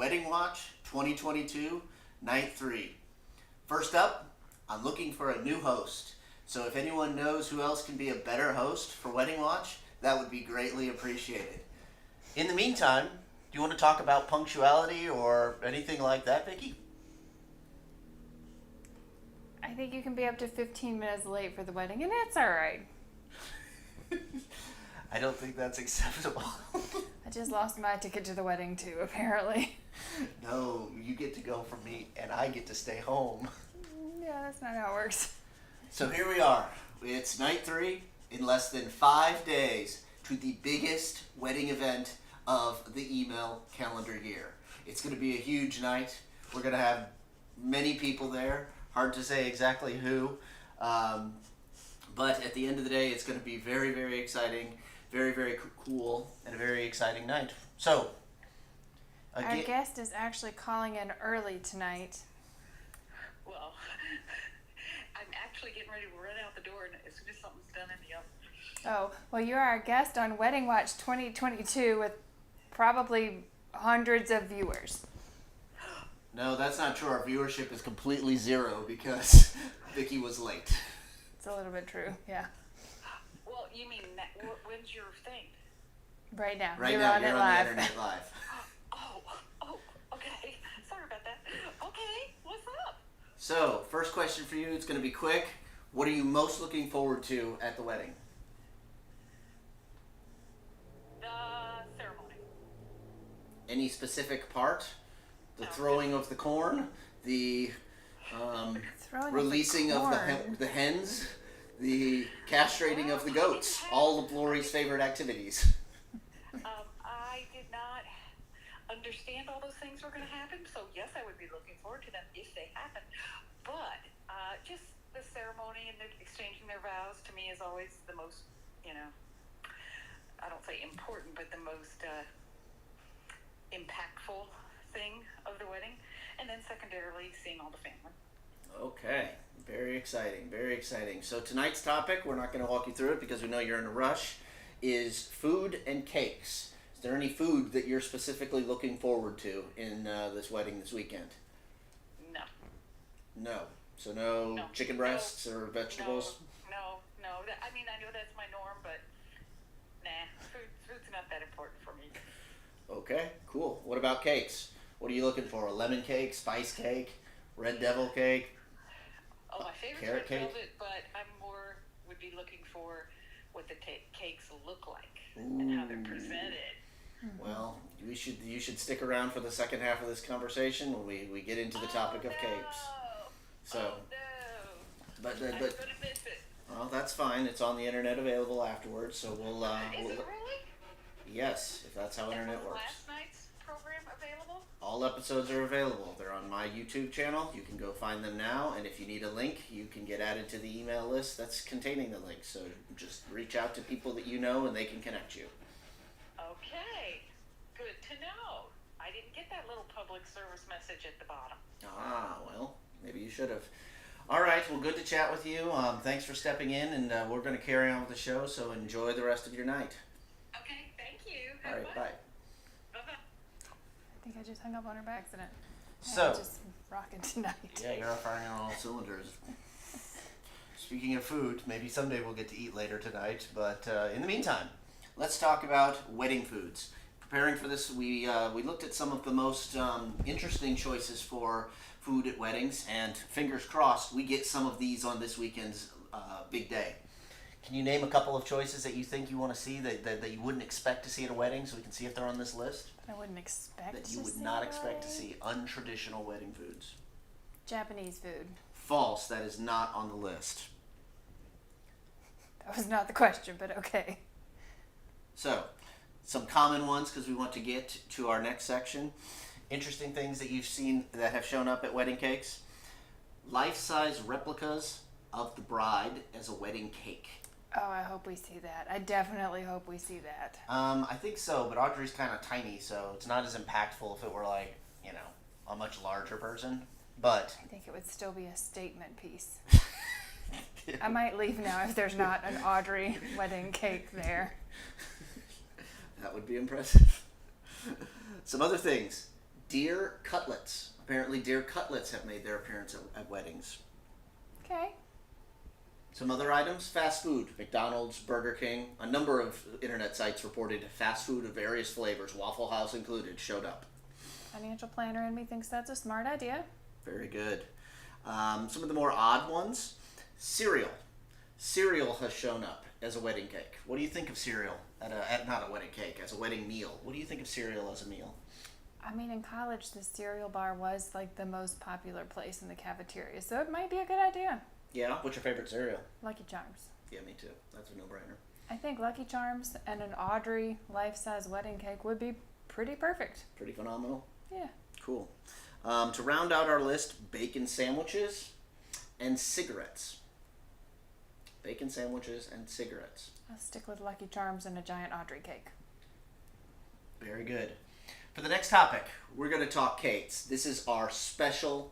Wedding Watch 2022, Night 3. First up, I'm looking for a new host. So if anyone knows who else can be a better host for Wedding Watch, that would be greatly appreciated. In the meantime, do you want to talk about punctuality or anything like that, Vicki? I think you can be up to 15 minutes late for the wedding, and it's all right. I don't think that's acceptable. I just lost my ticket to the wedding, too, apparently. No, you get to go from me, and I get to stay home. Yeah, that's not how it works. So here we are. It's night 3 in less than 5 days to the biggest wedding event of the email calendar year. It's going to be a huge night. We're going to have many people there. Hard to say exactly who. But at the end of the day, it's going to be very, very exciting, very, very cool, and a very exciting night. So, Our guest is actually calling in early tonight. Well, I'm actually getting ready to run out the door as soon as something's done in the oven. Oh, well, you're our guest on Wedding Watch 2022 with probably hundreds of viewers. No, that's not true. Our viewership is completely zero because Vicki was late. It's a little bit true, yeah. Well, you mean, when's your thing? Right now. Right you're now, on you're it on live. the internet live. Oh, okay. Sorry about that. Okay, what's up? So, first question for you. It's going to be quick. What are you most looking forward to at the wedding? The ceremony. Any specific part? The No. throwing of the corn, the Throwing releasing of the hens, the castrating of the goats. All of Lori's favorite activities. I did not understand all those things were going to happen, so yes, I would be looking forward to them if they happen. But just the ceremony and the exchanging their vows to me is always the most, I don't say important, but the most impactful thing of the wedding. And then secondarily, seeing all the family. Okay, very exciting, very exciting. So tonight's topic, we're not going to walk you through it because we know you're in a rush, is food and cakes. Is there any food that you're specifically looking forward to in this wedding this weekend? No. No. So no, No. chicken breasts or vegetables? No. I mean, I know that's my norm, but food's not that important for me. Okay, cool. What about cakes? What are you looking for? A lemon cake, spice cake, red devil cake? Oh, my favorite Carrot red cake? velvet, but would be looking for what the cakes look like and how they're presented. Well, you should stick around for the second half of this conversation when we get into the topic of cakes. So, Oh no! but I'm gonna miss it. well, that's fine. It's on the internet available afterwards. So we'll Is it really? yes, if that's how internet Was works. last night's program available? All episodes are available. They're on my YouTube channel. You can go find them now, and if you need a link, you can get added to the email list that's containing the link. So just reach out to people that you know, and they can connect you. Okay, good to know. I didn't get that little public service message at the bottom. Ah, well, maybe you should have. All right, well, good to chat with you. Thanks for stepping in, and we're going to carry on with the show, so enjoy the rest of your night. Okay, thank you. All Have right, fun. bye. Bye-bye. I think I just hung up on her by accident. So, I'm just rocking tonight. yeah, you're firing on all cylinders. Speaking of food, maybe someday we'll get to eat later tonight, but in the meantime, let's talk about wedding foods. Preparing for this, we looked at some of the most interesting choices for food at weddings, and fingers crossed, we get some of these on this weekend's big day. Can you name a couple of choices that you think you want to see that you wouldn't expect to see at a wedding, so we can see if they're on this list? I wouldn't expect That to you would see not that. expect to see untraditional wedding foods. Japanese food. False, that is not on the list. That was not the question, but okay. So, some common ones because we want to get to our next section. Interesting things that you've seen that have shown up at wedding cakes. Life-size replicas of the bride as a wedding cake. Oh, I hope we see that. I definitely hope we see that. I think so, but Audrey's kind of tiny, so it's not as impactful if it were like, a much larger person. But I think it would still be a statement piece. I might leave now if there's not an Audrey wedding cake there. that would be impressive. Some other things. deer cutlets. Apparently, deer cutlets have made their appearance at weddings. Okay. Some other items, fast food, McDonald's, Burger King. A number of internet sites reported fast food of various flavors, Waffle House included, showed up. Financial planner in me thinks that's a smart idea. Very good. Some of the more odd ones, cereal. Cereal has shown up as a wedding cake. What do you think of cereal not a wedding cake, as a wedding meal? What do you think of cereal as a meal? I mean, in college, the cereal bar was like the most popular place in the cafeteria, so it might be a good idea. Yeah. What's your favorite cereal? Lucky Charms. Yeah, me too. That's a no-brainer. I think Lucky Charms and an Audrey life-size wedding cake would be pretty perfect. Pretty phenomenal. Yeah. Cool. To round out our list, bacon sandwiches and cigarettes. Bacon sandwiches and cigarettes. I'll stick with Lucky Charms and a giant Audrey cake. Very good. For the next topic, we're going to talk cakes. This is our special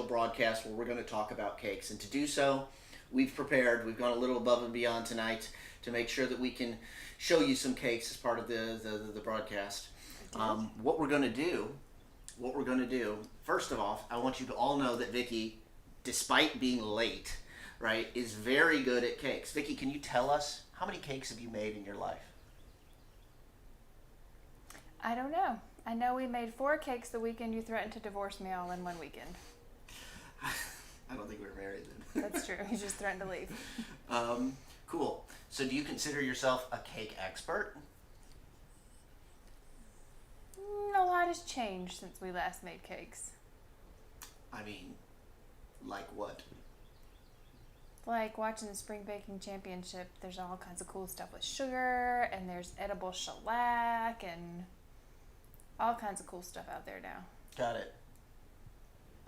broadcast where we're going to talk about cakes. And to do so, we've gone a little above and beyond tonight to make sure that we can show you some cakes as part of the broadcast. What we're going to do, first of all, I want you to all know that Vicky, despite being late, right, is very good at cakes. Vicky, can you tell us, how many cakes have you made in your life? I don't know. I know we made 4 cakes the weekend you threatened to divorce me all in one weekend. I don't think we were married then. That's true. You just threatened to leave. Cool. So do you consider yourself a cake expert? A lot has changed since we last made cakes. I mean, like what? Like watching the Spring Baking Championship, there's all kinds of cool stuff with sugar, and there's edible shellac, and all kinds of cool stuff out there now. Got it.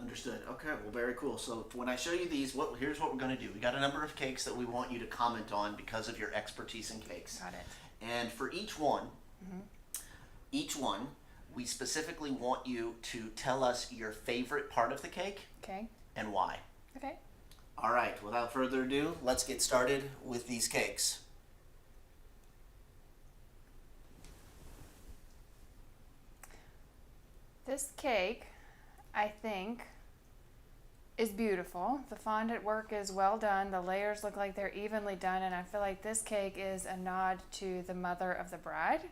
Understood. Okay, well, very cool. So when I show you these, here's what we're going to do. We got a number of cakes that we want you to comment on because of your expertise in cakes. Got it. And for each one, we specifically want you to tell us your favorite part of the cake Okay. and why. Okay. All right, without further ado, let's get started with these cakes. This cake, I think, is beautiful. The fondant work is well done. The layers look like they're evenly done, and I feel like this cake is a nod to the mother of the bride.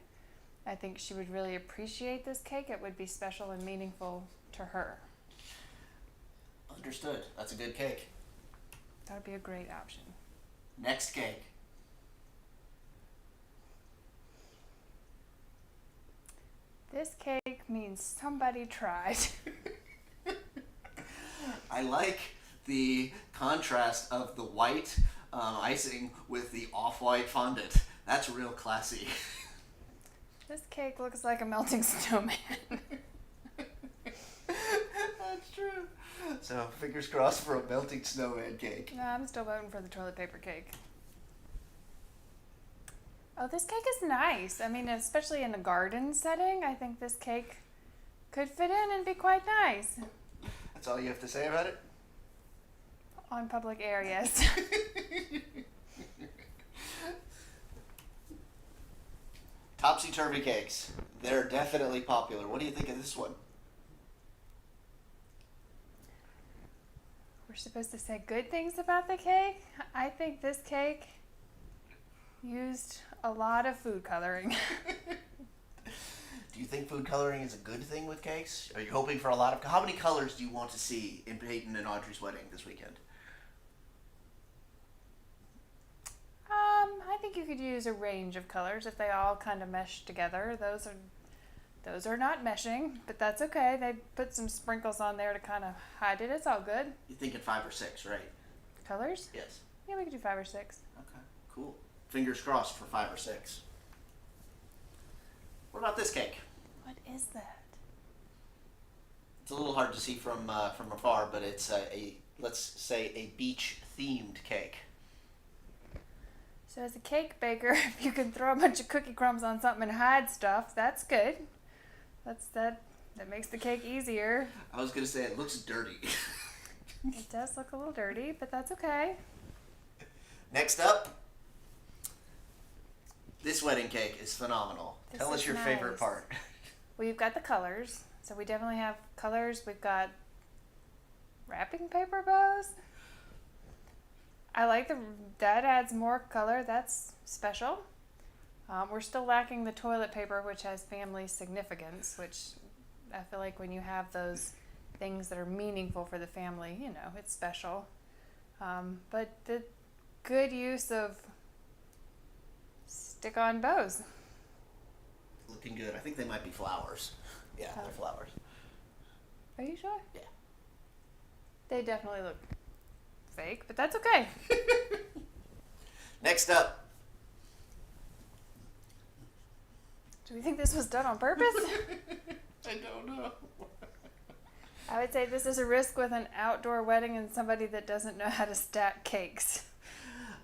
I think she would really appreciate this cake. It would be special and meaningful to her. Understood. That's a good cake. That would be a great option. Next cake. This cake means somebody tried. I like the contrast of the white icing with the off-white fondant. That's real classy. This cake looks like a melting snowman. That's true. So fingers crossed for a melting snowman cake. No, I'm still voting for the toilet paper cake. Oh, this cake is nice. I mean, especially in a garden setting, I think this cake could fit in and be quite nice. That's all you have to say about it? On public areas. Topsy-turvy cakes. They're definitely popular. What do you think of this one? We're supposed to say good things about the cake. I think this cake used a lot of food coloring. Do you think food coloring is a good thing with cakes? Are you hoping for a lot of... How many colors do you want to see in Peyton and Audrey's wedding this weekend? I think you could use a range of colors if they all kind of mesh together. Those are not meshing, but that's okay. They put some sprinkles on there to kind of hide it. It's all good. You're thinking 5 or 6, right? Colors? Yes. Yeah, we could do 5 or 6. Okay, cool. Fingers crossed for 5 or 6. What about this cake? What is that? It's a little hard to see from afar, but it's let's say a beach-themed cake. So as a cake baker, if you can throw a bunch of cookie crumbs on something and hide stuff, that's good. That makes the cake easier. I was gonna say it looks dirty. It does look a little dirty, but that's okay. Next up, this wedding cake is phenomenal. This Tell us is your favorite nice. part. Well, you've got the colors. So we definitely have colors. We've got wrapping paper bows. I like that adds more color. That's special. We're still lacking the toilet paper, which has family significance, which I feel like when you have those things that are meaningful for the family, you know, it's special. But the good use of stick-on bows. Looking good. I think they might be flowers. Yeah, they're flowers. Are you sure? Yeah. They definitely look fake, but that's okay. Next up. Do we think this was done on purpose? I don't know. I would say this is a risk with an outdoor wedding and somebody that doesn't know how to stack cakes.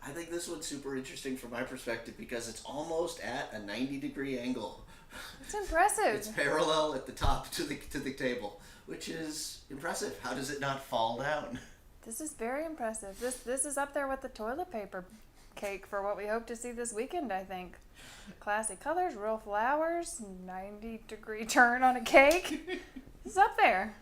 I think this one's super interesting from my perspective because it's almost at a 90-degree angle. It's impressive. It's parallel at the top to the table, which is impressive. How does it not fall down? This is very impressive. This is up there with the toilet paper cake for what we hope to see this weekend, I think. Classy colors, real flowers, 90-degree turn on a cake. It's up there.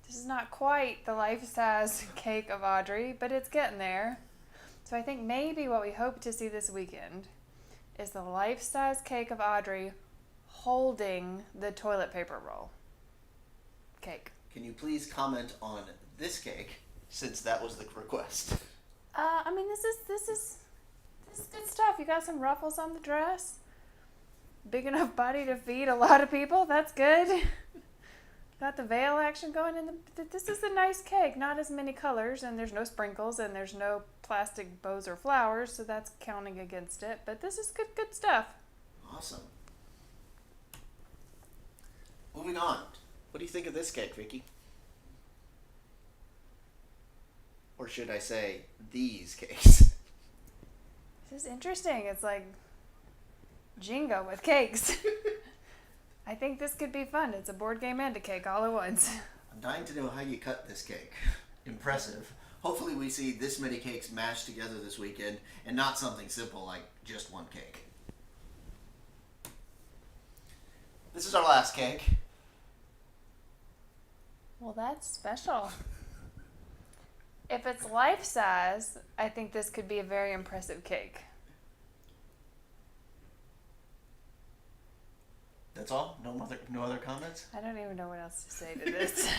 This is not quite the life-size cake of Audrey, but it's getting there. So I think maybe what we hope to see this weekend is the life-size cake of Audrey holding the toilet paper roll cake. Can you please comment on this cake, since that was the request? I mean, this is good stuff. You got some ruffles on the dress. Big enough body to feed a lot of people. That's good. Got the veil action going in. This is a nice cake. Not as many colors, and there's no sprinkles, and there's no plastic bows or flowers, so that's counting against it. But this is good stuff. Awesome. Moving on. What do you think of this cake, Vicky? Or should I say, these cakes? This is interesting. It's like Jenga with cakes. I think this could be fun. It's a board game and a cake all at once. I'm dying to know how you cut this cake. Impressive. Hopefully we see this many cakes mashed together this weekend and not something simple like just one cake. This is our last cake. Well, that's special. If it's life size, I think this could be a very impressive cake. That's all? No other comments? I don't even know what else to say to this.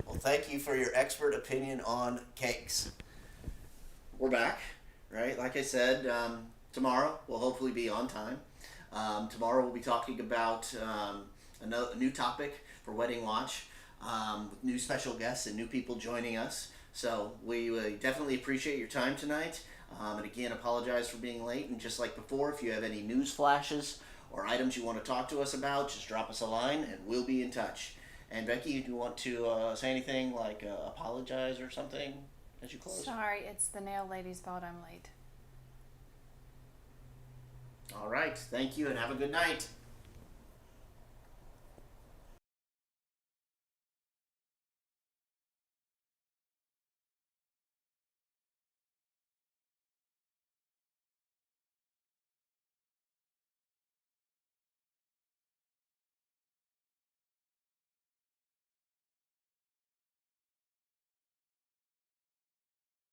Well, thank you for your expert opinion on cakes. We're back, right? Like I said, tomorrow we'll hopefully be on time. Tomorrow we'll be talking about a new topic for Wedding Watch, with new special guests and new people joining us. So we definitely appreciate your time tonight. And again, apologize for being late. And just like before, if you have any news flashes or items you want to talk to us about, just drop us a line and we'll be in touch. And Becky, do you want to say anything like apologize or something as you close? Sorry, it's the nail lady's fault I'm late. All right. Thank you and have a good night.